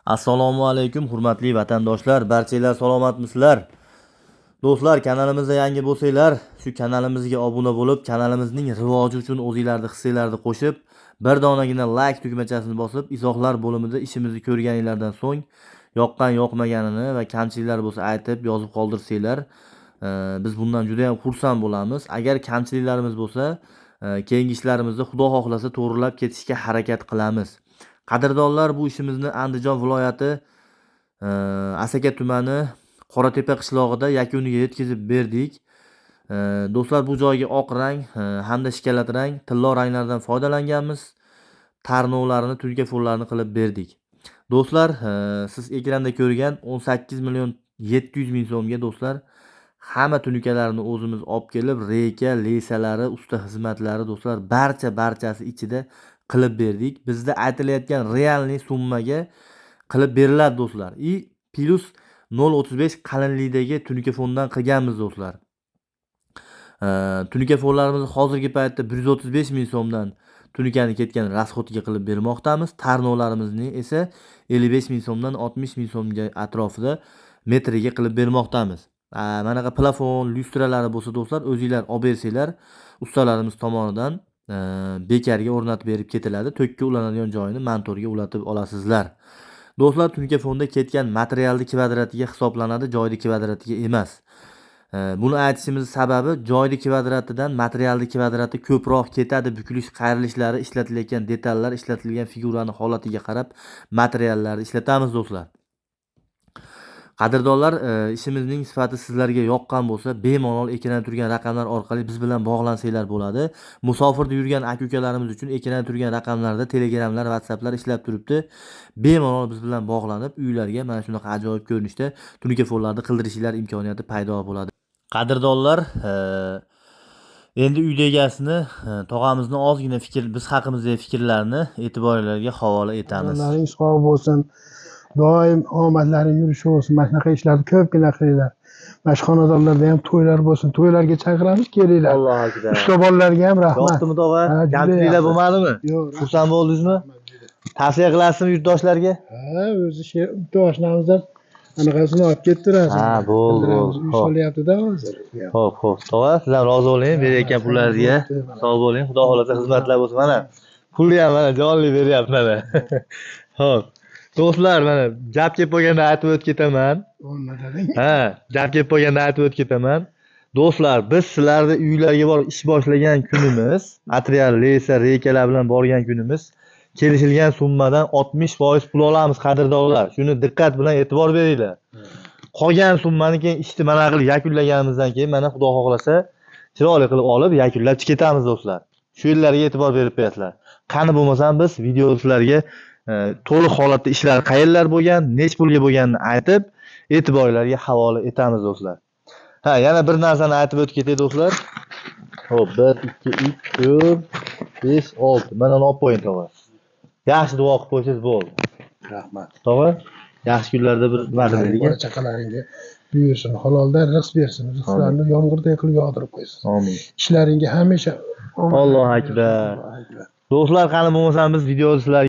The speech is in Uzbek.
Assalomu alaykum hurmatli vatandoshlar, barchalar salomatmisizlar? Do'stlar, kanalimizga yangi bo'lsanglar, shu kanalimizga obuna bo'lib, kanalimizning rivoji uchun o'zingizlarning hissalaringizni qo'shib, bir donagina like tugmachasini bosib, izohlar bo'limida ishimizni ko'rganinglardan so'ng yoqqan yoqmaganini va kamchiliklar bo'lsa aytib, yozib qoldirsanglar, biz bundan juda ham xursand bo'lamiz. Agar kamchiliklarimiz bo'lsa, keyingi ishlarimizda Xudo xohlasa to'g'rilab ketishga harakat qilamiz. Qadrdonlar, bu ishimizni Andijon viloyati Asaka tumani Qoratepa qishlog'ida yakuniga yetkazib berdik. Do'stlar, bu joyga oq rang hamda shikolat rang, tillo ranglardan foydalanganmiz. Tarnovlarini, tulkafonlarini qilib berdik. Do'stlar, siz ekranda ko'rgan 18 million 700 ming so'mga do'stlar, hamma tunukalarni o'zimiz olib kelib, reyka, lesalari, usta xizmatlari do'stlar, barchasi ichida qilib berdik. Bizda aytilayotgan realniy summaga qilib beriladi do'stlar. Plus 0.35 qalinlikdagi tunikafondan qilganmiz do'stlar. Tunikafonlarimizni hozirgi paytda 135 ming so'mdan tunikani ketgan rasxodga qilib bermoqdamiz. Tarnovlarimizni esa 55 ming so'mdan 60 ming so'mga atrofida metriga qilib bermoqdamiz. Mana bu plafon, lyustralari bo'lsa do'stlar, o'zingizlar olib bersanglar, ustalarimiz tomonidan bekarga o'rnatib berib ketiladi. To'kka ulanadigan joyini montorga ulatib olasizlar. Do'stlar, tunikafonda ketgan materialni kvadratiga hisoblanadi, joyni kvadratiga emas. Buni aytishimiz sababi, joyni kvadratidan materialni kvadrati ko'proq ketadi. Bukilish, qayrilishlari, ishlatilayotgan detallar, ishlatilgan figurani holatiga qarab materiallarni ishlatamiz do'stlar. Qadrdonlar, ishimizning sifati sizlarga yoqqan bo'lsa, bemalol ekranda turgan raqamlar orqali biz bilan bog'lansanglar bo'ladi. Musofirda yurgan aka-ukalarimiz uchun ekranda turgan raqamlarda Telegramlar, WhatsApplar ishlab turibdi. Bemalol biz bilan bog'lanib, uylarga mana shunaqa ajoyib ko'rinishda tunikafonlarni qildirishinglar imkoniyati paydo bo'ladi. Qadrdonlar, endi uyda egasini, tog'amizni ozgina biz haqimizdagi fikrlarni e'tiboringizga havola etamiz. Kunlaringiz sog' bo'lsin. Doim omadlaring yurishi bo'lsin. Mana shunaqa ishlarni ko'pgina qilinglar. Mana shu xonadonlarda ham to'ylar bo'lsin. To'ylarga chaqiramiz, kelinglar. Allohu akbar. Ushla bolalarga ham rahmat. Yoqdimi tog'a? Kamchiliklar bo'lmadimi? Yo'q. Xursand bo'ldingizmi? Tavsiya qilasizmi yurtdoshlarga? Ha, o'zi yurtdoshlarimizdan anaqasini olib kettirasiz. Ha, bo'ldi. Solyapti-da hozir. Xo'p. Tog'a, sizlar rozi bo'ling, berayotgan pullaringizga. Sog' bo'ling. Xudo xolasa xizmatlar bo'lsin. Mana pulni ham mana jonli beryapti mana. Xo'p. Do'stlar, mana gap kelib qolganda aytib o'tib ketaman. Ha, gap kelib qolganda aytib o'tib ketaman. Do'stlar, biz sizlarni uylarga borib ish boshlagan kunimiz, material, lesa, reykalar bilan borgan kunimiz kelishilgan summadan 60% pul olamiz qadrdonlar. Shuni diqqat bilan e'tibor beringlar. Qolgan summani keyin ishni mana qilib yakunlaganimizdan keyin mana Xudo xohlasa chiroyli qilib olib yakunlab ketamiz do'stlar. Shu yerlarga e'tibor berib qo'yasizlar. Qani bo'lmasam biz video sizlarga to'liq holatda ishlar qayerlar bo'lgan, nech pulga bo'lganini aytib, e'tiboringizga havola etamiz do'stlar. Ha, yana bir narsani aytib o'tib ketay do'stlar. Xo'p, 1 2 3 4 5 6. Mana olib qo'ying tog'a. Yaxshi duo qilib qo'ysangiz bo'ldi. Rahmat. Tog'a, yaxshi kunlarda bir nima chaqalaringga buyursin, haloldan rizq bersin. Rizqlarni yomg'irday qilib yog'dirib qo'ysin. Amin. Ishlaringga hamisha Allohu akbar. Do'stlar, qani bo'lmasam biz video sizlar